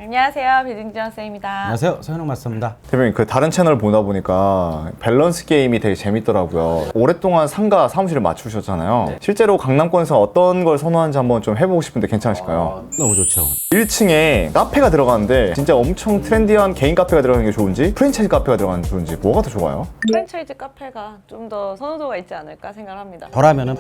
안녕하세요, 배진정 쌤입니다. 안녕하세요, 서현웅 마스터입니다. 대표님 그 다른 채널 보다 보니까 밸런스 게임이 되게 재밌더라고요. 오랫동안 상가 사무실을 맞추셨잖아요. 네. 실제로 강남권에서 어떤 걸 선호하는지 한번 좀 해보고 싶은데 괜찮으실까요? 너무 좋죠. 1층에 카페가 들어가는데 진짜 엄청 트렌디한 개인 카페가 들어가는 게 좋은지 프랜차이즈 카페가 들어가는 게 좋은지 뭐가 더 좋아요? 프랜차이즈 카페가 좀 더 선호도가 있지 않을까 생각합니다. 저라면은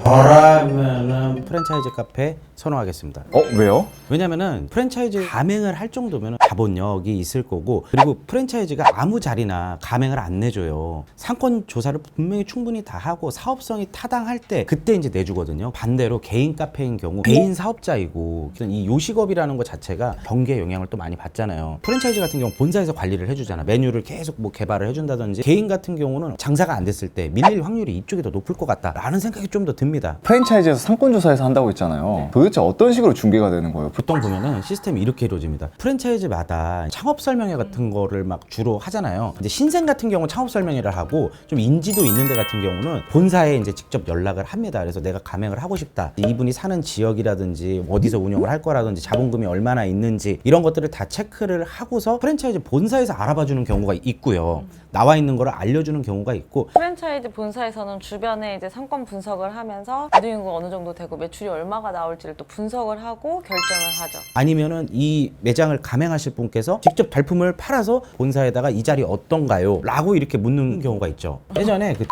프랜차이즈 카페 선호하겠습니다. 왜요? 왜냐면은 프랜차이즈 가맹을 할 정도면 자본력이 있을 거고, 그리고 프랜차이즈가 아무 자리나 가맹을 안 내줘요. 상권 조사를 분명히 충분히 다 하고 사업성이 타당할 때 그때 이제 내주거든요. 반대로 개인 카페인 경우 개인 사업자이고 이 요식업이라는 것 자체가 경기에 영향을 또 많이 받잖아요. 프랜차이즈 같은 경우 본사에서 관리를 해주잖아. 메뉴를 계속 뭐 개발을 해준다든지. 개인 같은 경우는 장사가 안 됐을 때 밀릴 확률이 이쪽이 더 높을 것 같다라는 생각이 좀 더 듭니다. 프랜차이즈에서 상권 조사에서 한다고 했잖아요. 도대체 어떤 식으로 중계가 되는 거예요? 보통 보면은 시스템이 이렇게 이루어집니다. 프랜차이즈마다 창업 설명회 같은 거를 막 주로 하잖아요. 이제 신생 같은 경우는 창업 설명회를 하고, 좀 인지도 있는 데 같은 경우는 본사에 이제 직접 연락을 합니다. 그래서 내가 가맹을 하고 싶다. 이분이 사는 지역이라든지 어디서 운영을 할 거라든지 자본금이 얼마나 있는지 이런 것들을 다 체크를 하고서 프랜차이즈 본사에서 알아봐 주는 경우가 있고요. 나와 있는 거를 알려주는 경우가 있고, 프랜차이즈 본사에서는 주변에 이제 상권 분석을 하면서 유동인구가 어느 정도 되고 매출이 얼마가 나올지를 또 분석을 하고 결정을 하죠. 아니면은 이 매장을 가맹하실 분께서 직접 발품을 팔아서 본사에다가 이 자리 어떤가요? 라고 이렇게 묻는 경우가 있죠. 예전에 그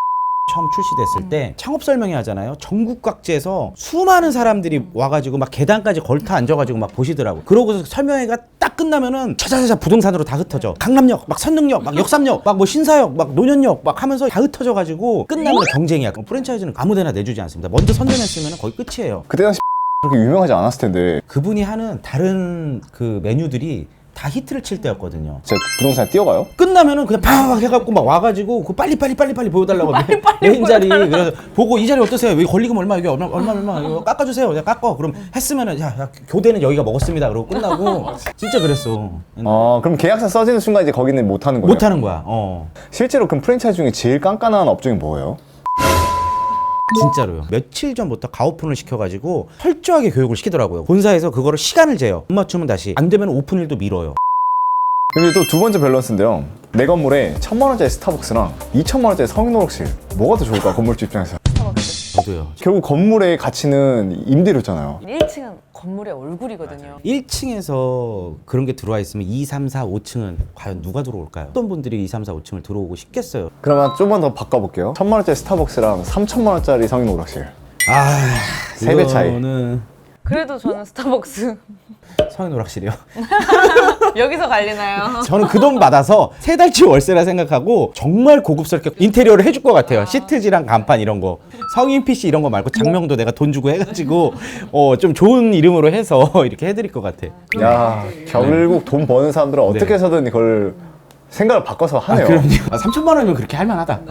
처음 출시됐을 때 창업 설명회 하잖아요. 전국 각지에서 수많은 사람들이 와가지고 막 계단까지 걸터 앉아가지고 막 보시더라고. 그러고서 설명회가 딱 끝나면은 차차차차 부동산으로 다 흩어져. 강남역, 막 선릉역, 막 역삼역, 막 뭐 신사역, 막 노년역 막 하면서 다 흩어져가지고 끝나면 경쟁이야. 프랜차이즈는 아무데나 내주지 않습니다. 먼저 선점했으면 거의 끝이에요. 그때 당시 그렇게 유명하지 않았을 텐데 그분이 하는 다른 그 메뉴들이 다 히트를 칠 때였거든요. 제가 부동산에 뛰어가요? 끝나면은 그냥 팍 해갖고 막 와가지고 그 빨리 보여달라고 메인 자리 그래서 보고 이 자리 어떠세요? 여기 권리금 얼마 여기 얼마 이거 깎아주세요. 야 깎어. 그럼 했으면은 야 교대는 여기가 먹었습니다. 그러고 끝나고 진짜 그랬어. 그럼 계약서 써지는 순간 이제 거기는 못 하는 거예요? 못 하는 거야. 실제로 그럼 프랜차이즈 중에 제일 깐깐한 업종이 뭐예요? 진짜로요. 며칠 전부터 가오픈을 시켜가지고 철저하게 교육을 시키더라고요. 본사에서 그거를 시간을 재요. 못 맞추면 다시 안 되면 오픈일도 미뤄요. 근데 또 두 번째 밸런스인데요. 내 건물에 1,000만 원짜리 스타벅스랑 2,000만 원짜리 성인노락실 뭐가 더 좋을까? 건물주 입장에서. 저도요. 결국 건물의 가치는 임대료잖아요. 1층은 건물의 얼굴이거든요. 1층에서 그런 게 들어와 있으면 2, 3, 4, 5층은 과연 누가 들어올까요? 어떤 분들이 2, 3, 4, 5층을 들어오고 싶겠어요? 그러면 좀만 더 바꿔볼게요. 1,000만 원짜리 스타벅스랑 3,000만 원짜리 성인노락실. 세배 차이. 이거는 그래도 저는 스타벅스. 성인 오락실이요. 여기서 갈리나요? 저는 그 돈 받아서 세 달치 월세라 생각하고 정말 고급스럽게 인테리어를 해줄 것 같아요. 시트지랑 간판 이런 거. 성인 PC 이런 거 말고 장명도 내가 돈 주고 해가지고 좀 좋은 이름으로 해서 이렇게 해드릴 것 같아. 야, 결국 돈 버는 사람들은 어떻게 해서든 그걸 생각을 바꿔서 하네요. 그럼요. 3천만 원이면 그렇게 할만하다.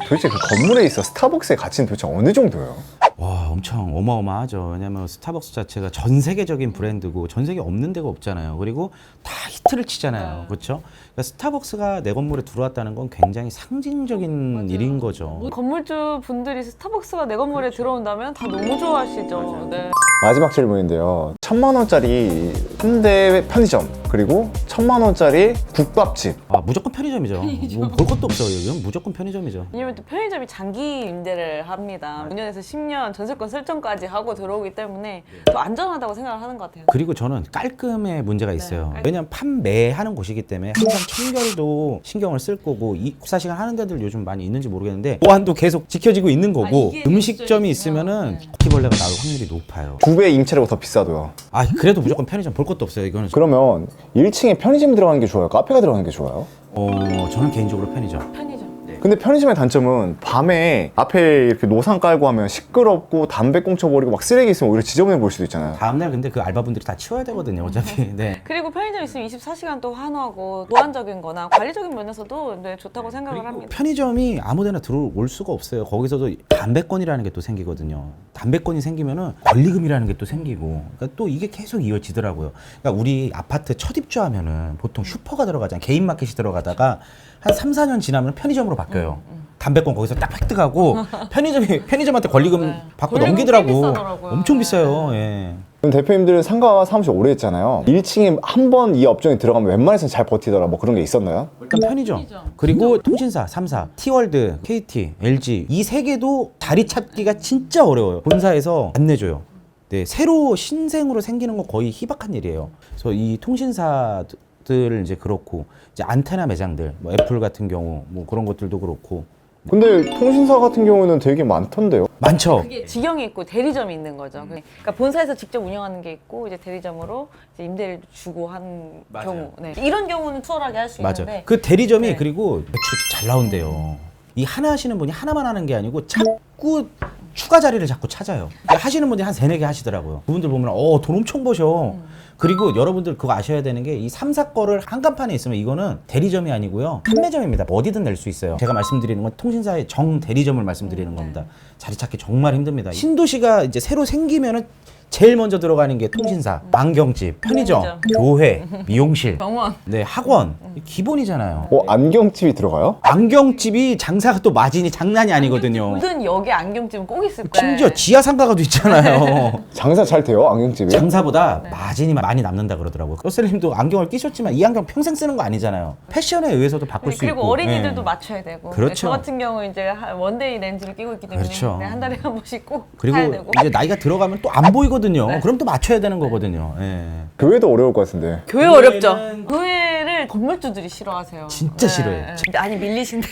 도대체 그 건물에 있어 스타벅스의 가치는 도대체 어느 정도예요? 와, 엄청 어마어마하죠. 왜냐면 스타벅스 자체가 전 세계적인 브랜드고 전 세계 없는 데가 없잖아요. 그리고 다 히트를 치잖아요. 그렇죠? 그러니까 스타벅스가 내 건물에 들어왔다는 건 굉장히 상징적인 일인 거죠. 건물주 분들이 스타벅스가 내 건물에 들어온다면 다 너무 좋아하시죠. 네. 마지막 질문인데요. 1,000만 원짜리 3대 편의점 그리고 1,000만 원짜리 국밥집. 무조건 편의점이죠. 뭐 볼 것도 없어요. 여기는 무조건 편의점이죠. 왜냐면 또 편의점이 장기 임대를 합니다. 5년에서 10년 전세권 설정까지 하고 들어오기 때문에 더 안전하다고 생각을 하는 것 같아요. 그리고 저는 깔끔의 문제가 있어요. 왜냐면 판매하는 곳이기 때문에 항상 청결도 신경을 쓸 거고 24시간 하는 데들 요즘 많이 있는지 모르겠는데 보안도 계속 지켜지고 있는 거고 음식점이 있으면은 바퀴벌레가 나올 확률이 높아요. 2배 임차료가 더 비싸도요. 그래도 무조건 편의점 볼 것도 없어요. 이거는. 그러면 1층에 편의점 들어가는 게 좋아요? 카페가 들어가는 게 좋아요? 저는 개인적으로 편의점. 편의점. 근데 편의점의 단점은 밤에 앞에 이렇게 노상 깔고 하면 시끄럽고 담배 꽁쳐버리고 막 쓰레기 있으면 오히려 지저분해 보일 수도 있잖아요. 다음날 근데 그 알바분들이 다 치워야 되거든요. 어차피. 네. 그리고 편의점 있으면 24시간 또 환호하고 보안적인 거나 관리적인 면에서도 네, 좋다고 생각을 합니다. 편의점이 아무데나 들어올 수가 없어요. 거기서도 담배권이라는 게 또 생기거든요. 담배권이 생기면은 권리금이라는 게 또 생기고, 그러니까 또 이게 계속 이어지더라고요. 그러니까 우리 아파트 첫 입주하면은 보통 슈퍼가 들어가잖아요. 개인 마켓이 들어가다가 한 3, 4년 지나면 편의점으로 바뀌어요. 담배권 거기서 딱 획득하고 편의점한테 권리금 받고 권리금 꽤 넘기더라고. 비싸더라고요. 엄청 비싸요. 예. 그럼 대표님들은 상가 사무실 오래 했잖아요. 1층에 한 번 이 업종에 들어가면 웬만해서는 잘 버티더라. 뭐 그런 게 있었나요? 일단 편의점, 그리고 통신사 3사, T월드, KT, LG 이 세 개도 자리 찾기가 진짜 어려워요. 본사에서 안 내줘요. 네, 새로 신생으로 생기는 거 거의 희박한 일이에요. 그래서 이 통신사들 이제 그렇고 이제 안테나 매장들, 뭐 애플 같은 경우 뭐 그런 것들도 그렇고 근데 통신사 같은 경우는 되게 많던데요. 많죠. 그게 직영이 있고 대리점이 있는 거죠. 그러니까 본사에서 직접 운영하는 게 있고 이제 대리점으로 이제 임대를 주고 한 맞아요. 경우. 네. 이런 경우는 수월하게 할 수 맞아. 있는데 그 대리점이 네. 그리고 매출이 잘 나온대요. 이 하나 하시는 분이 하나만 하는 게 아니고 자꾸 추가 자리를 자꾸 찾아요. 하시는 분들이 한 3-4개 하시더라고요. 그분들 보면 돈 엄청 버셔. 그리고 여러분들 그거 아셔야 되는 게 이 3사 거를 한간판에 있으면 이거는 대리점이 아니고요. 판매점입니다. 어디든 낼 수 있어요. 제가 말씀드리는 건 통신사의 정 대리점을 말씀드리는 겁니다. 자리 찾기 정말 힘듭니다. 신도시가 이제 새로 생기면은 제일 먼저 들어가는 게 통신사, 안경집, 편의점, 교회, 미용실, 병원. 네, 학원. 기본이잖아요. 안경집이 들어가요? 안경집이 장사가 또 마진이 장난이 아니거든요. 모든 역에 안경집은 꼭 있을 거예요. 심지어 지하 상가가도 있잖아요. 장사 잘 돼요, 안경집이? 장사보다 마진이 많이 남는다 그러더라고요. 커슬님도 안경을 끼셨지만 이 안경 평생 쓰는 거 아니잖아요. 패션에 의해서도 바꿀 수 그리고 있고. 어린이들도 네. 맞춰야 되고. 그렇죠. 저 같은 경우 이제 원데이 렌즈를 끼고 있기 때문에 그렇죠. 네, 한 달에 한 번씩 꼭 그리고 사야 되고. 이제 나이가 들어가면 또 안 보이거든요. 네. 그럼 또 맞춰야 되는 거거든요. 예. 교회도 어려울 것 같은데. 교회 어렵죠. 교회를 건물주들이 싫어하세요. 진짜 싫어해요. 아니 밀리신대요.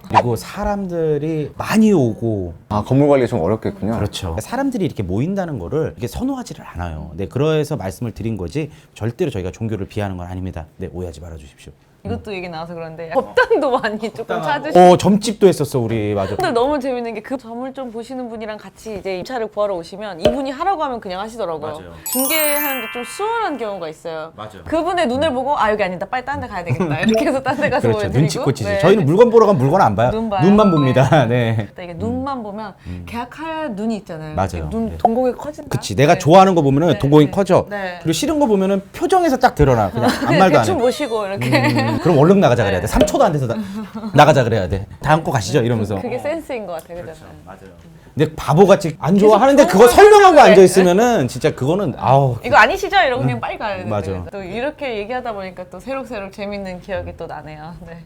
그리고 사람들이 많이 오고 아, 건물 관리 좀 어렵겠군요. 그렇죠. 사람들이 이렇게 모인다는 거를 이렇게 선호하지를 않아요. 네, 그래서 말씀을 드린 거지 절대로 저희가 종교를 비하하는 건 아닙니다. 네, 오해하지 말아 주십시오. 이것도 얘기 나와서 그런데 법당도 많이 조금 찾으시고. 점집도 했었어 우리. 맞아. 근데 너무 재밌는 게 그 점을 좀 보시는 분이랑 같이 이제 입찰을 구하러 오시면 이분이 하라고 하면 그냥 하시더라고요. 맞아요. 중개하는데 좀 수월한 경우가 있어요. 맞아요. 그분의 눈을 보고 아 여기 아니다 빨리 딴 데 가야 되겠다 이렇게 해서 딴 데 가서 그렇죠. 보여드리고. 눈치 꽂히지. 네. 저희는 물건 보러 가면 물건 안 봐요. 눈 봐요. 눈만 봅니다. 네. 일단 이게 눈만 보면 계약할 눈이 있잖아요. 맞아요. 눈 네. 동공이 커진다. 그치. 내가 네. 좋아하는 거 보면은 네, 동공이 네. 커져. 네. 그리고 싫은 거 보면은 표정에서 딱 드러나. 그냥 아무 말도 안 대충 해. 보시고 이렇게. 그럼 얼른 나가자 그래야 돼. 3초도 안 돼서 나가자 그래야 돼. 다음 거 가시죠 이러면서. 그게 센스인 것 같아요. 그죠? 맞아요. 근데 바보같이 안 좋아하는데 그거 좋은 설명하고 네. 앉아 있으면은 진짜 그거는 아우. 이거 아니시죠? 이러고 그냥 빨리 가야 되는데. 맞아. 또 이렇게 얘기하다 보니까 또 새록새록 재밌는 기억이 또 나네요. 네.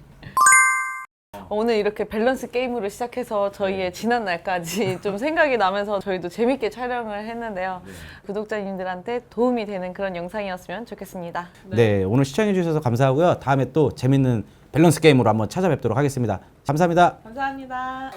오늘 이렇게 밸런스 게임으로 시작해서 저희의 지난 날까지 좀 생각이 나면서 저희도 재밌게 촬영을 했는데요. 구독자님들한테 도움이 되는 그런 영상이었으면 좋겠습니다. 네, 오늘 시청해 주셔서 감사하고요. 다음에 또 재밌는 밸런스 게임으로 한번 찾아뵙도록 하겠습니다. 감사합니다. 감사합니다.